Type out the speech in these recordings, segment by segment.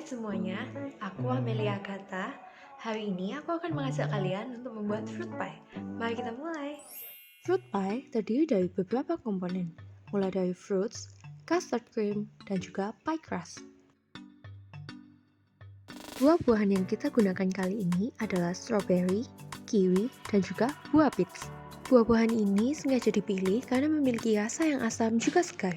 semuanya, aku Amelia Agatha. Hari ini aku akan mengajak kalian untuk membuat fruit pie. Mari kita mulai. Fruit pie terdiri dari beberapa komponen, mulai dari fruits, custard cream, dan juga pie crust. Buah-buahan yang kita gunakan kali ini adalah strawberry, kiwi, dan juga buah peach. Buah-buahan ini sengaja dipilih karena memiliki rasa yang asam juga segar.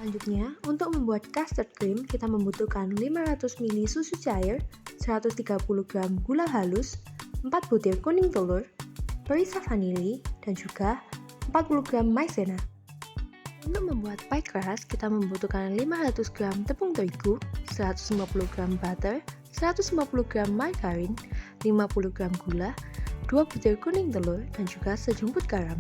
Selanjutnya, untuk membuat custard cream, kita membutuhkan 500 ml susu cair, 130 gram gula halus, 4 butir kuning telur, perisa vanili, dan juga 40 gram maizena. Untuk membuat pie crust, kita membutuhkan 500 gram tepung terigu, 150 gram butter, 150 gram margarin, 50 gram gula, 2 butir kuning telur, dan juga sejumput garam.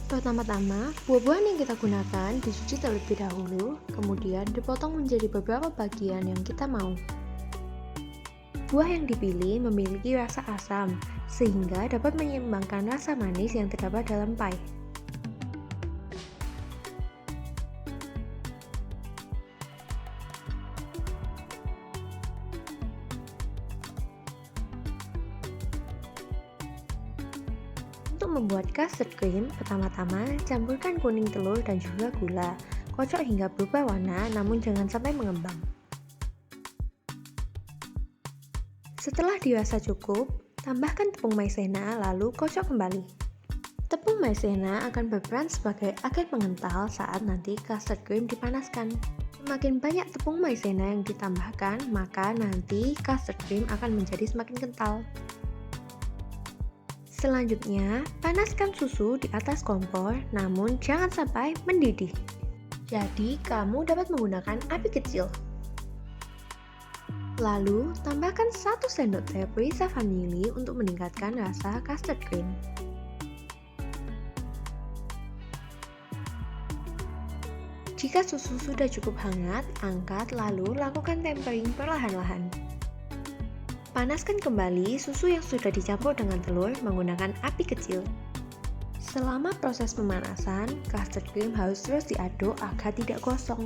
Pertama-tama, buah-buahan yang kita gunakan dicuci terlebih dahulu, kemudian dipotong menjadi beberapa bagian yang kita mau. Buah yang dipilih memiliki rasa asam, sehingga dapat menyeimbangkan rasa manis yang terdapat dalam pie. Untuk membuat custard cream, pertama-tama campurkan kuning telur dan juga gula. Kocok hingga berubah warna, namun jangan sampai mengembang. Setelah dirasa cukup, tambahkan tepung maizena lalu kocok kembali. Tepung maizena akan berperan sebagai agen pengental saat nanti custard cream dipanaskan. Semakin banyak tepung maizena yang ditambahkan, maka nanti custard cream akan menjadi semakin kental. Selanjutnya, panaskan susu di atas kompor, namun jangan sampai mendidih. Jadi, kamu dapat menggunakan api kecil. Lalu, tambahkan 1 sendok teh perisa vanili untuk meningkatkan rasa custard cream. Jika susu sudah cukup hangat, angkat lalu lakukan tempering perlahan-lahan. Panaskan kembali susu yang sudah dicampur dengan telur menggunakan api kecil. Selama proses pemanasan, custard cream harus terus diaduk agar tidak gosong.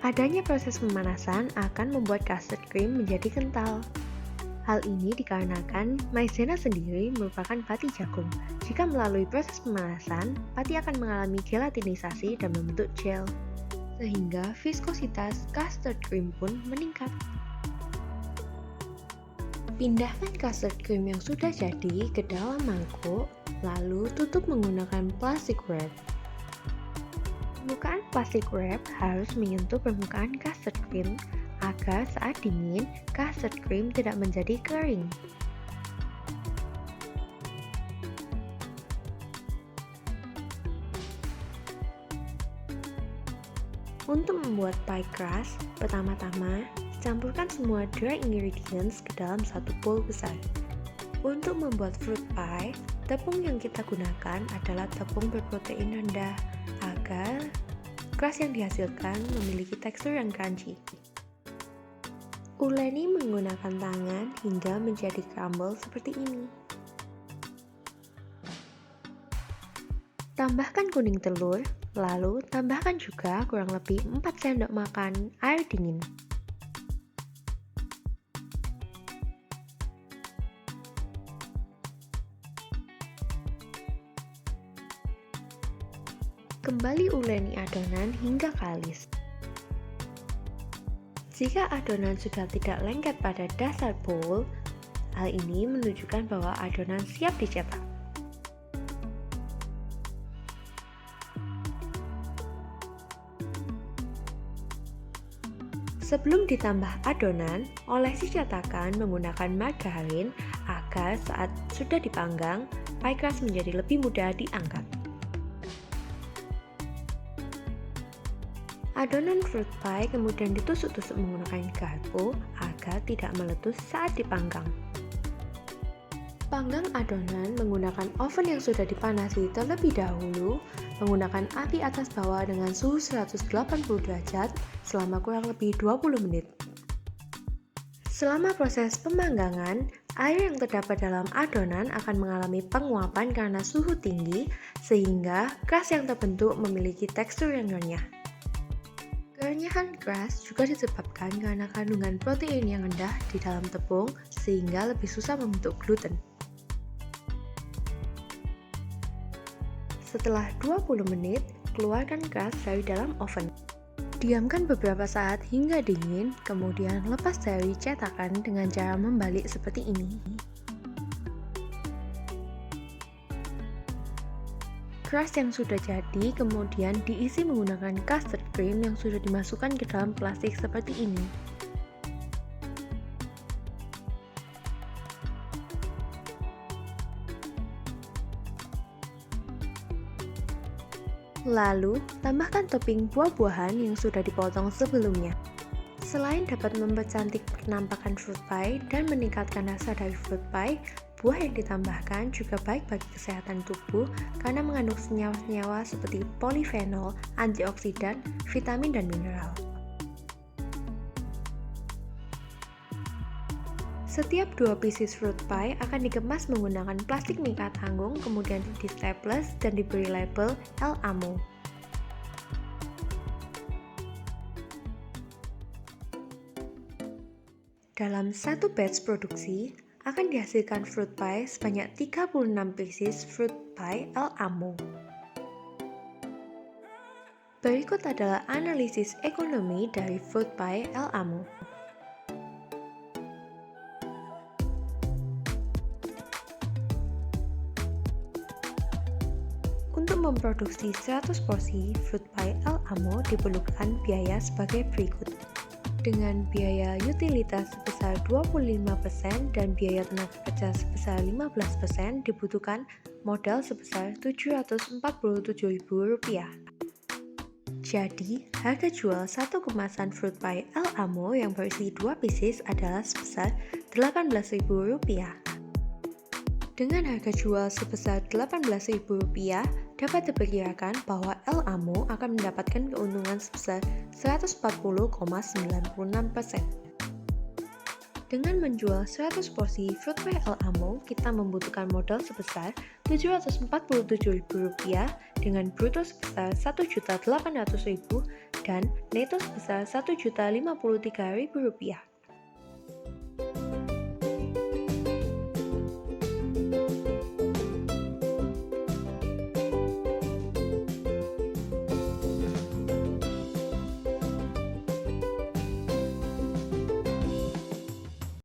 Adanya proses pemanasan akan membuat custard cream menjadi kental. Hal ini dikarenakan maizena sendiri merupakan pati jagung. Jika melalui proses pemanasan, pati akan mengalami gelatinisasi dan membentuk gel, sehingga viskositas custard cream pun meningkat. Pindahkan custard cream yang sudah jadi ke dalam mangkuk, lalu tutup menggunakan plastic wrap. Permukaan plastic wrap harus menyentuh permukaan custard cream agar saat dingin, custard cream tidak menjadi kering. Untuk membuat pie crust, pertama-tama campurkan semua dry ingredients ke dalam satu bowl besar. Untuk membuat fruit pie, tepung yang kita gunakan adalah tepung berprotein rendah agar crust yang dihasilkan memiliki tekstur yang crunchy. Uleni menggunakan tangan hingga menjadi crumble seperti ini. Tambahkan kuning telur, lalu tambahkan juga kurang lebih 4 sendok makan air dingin. Kembali uleni adonan hingga kalis. Jika adonan sudah tidak lengket pada dasar bowl, hal ini menunjukkan bahwa adonan siap dicetak. Sebelum ditambah adonan, olesi cetakan menggunakan margarin agar saat sudah dipanggang, pie crust menjadi lebih mudah diangkat. Adonan fruit pie kemudian ditusuk-tusuk menggunakan garpu agar tidak meletus saat dipanggang. Panggang adonan menggunakan oven yang sudah dipanasi terlebih dahulu, menggunakan api atas bawah dengan suhu 180 derajat selama kurang lebih 20 menit. Selama proses pemanggangan, Air yang terdapat dalam adonan akan mengalami penguapan karena suhu tinggi, sehingga crust yang terbentuk memiliki tekstur yang renyah. Kerenyahan crust juga disebabkan karena kandungan protein yang rendah di dalam tepung, sehingga lebih susah membentuk gluten. Setelah 20 menit, keluarkan crust dari dalam oven. Diamkan beberapa saat hingga dingin, kemudian lepas dari cetakan dengan cara membalik seperti ini. Crust yang sudah jadi kemudian diisi menggunakan custard cream yang sudah dimasukkan ke dalam plastik seperti ini. Lalu, tambahkan topping buah-buahan yang sudah dipotong sebelumnya. Selain dapat mempercantik penampakan fruit pie dan meningkatkan rasa dari fruit pie, buah yang ditambahkan juga baik bagi kesehatan tubuh karena mengandung senyawa-senyawa seperti polifenol, antioksidan, vitamin, dan mineral. Setiap 2 pieces fruit pie akan dikemas menggunakan plastik mica tanggung, kemudian di-staples dan diberi label El Amo. Dalam satu batch produksi, akan dihasilkan fruit pie sebanyak 36 pieces fruit pie El Amo. Berikut adalah analisis ekonomi dari fruit pie El Amo. Untuk memproduksi 100 porsi fruit pie El Amo diperlukan biaya sebagai berikut. Dengan biaya utilitas sebesar 25% dan biaya tenaga kerja sebesar 15%, dibutuhkan modal sebesar Rp747.000. Jadi, harga jual satu kemasan fruit pie El Amo yang berisi 2 pieces adalah sebesar Rp18.000. Dengan harga jual sebesar Rp18.000, dapat diperkirakan bahwa El Amo akan mendapatkan keuntungan sebesar 140,96%. Dengan menjual 100 porsi fruit pie El Amo, kita membutuhkan modal sebesar Rp747.000 dengan bruto sebesar Rp1.800.000 dan neto sebesar Rp1.053.000.